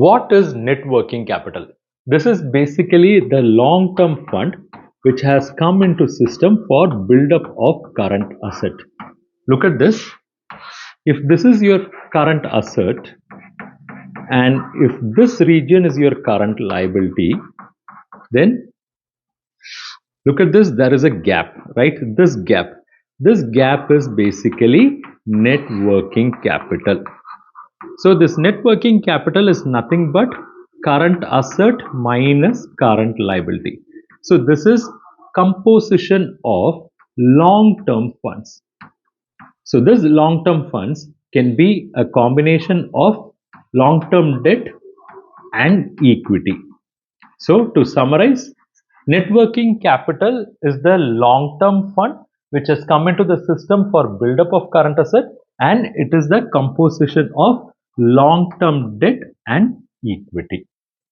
What is net working capital? This is basically the long-term fund which has come into system for build-up of current asset. Look at this. If this is your current asset and if this region is your current liability, then look at this, there is a gap, right? This gap is basically net working capital. So this net working capital is nothing but current asset minus current liability. So this is composition of long-term funds. So this long-term funds can be a combination of long-term debt and equity. So to summarize, net working capital is the long-term fund which has come into the system for build-up of current asset, and it is the composition of long-term debt and equity.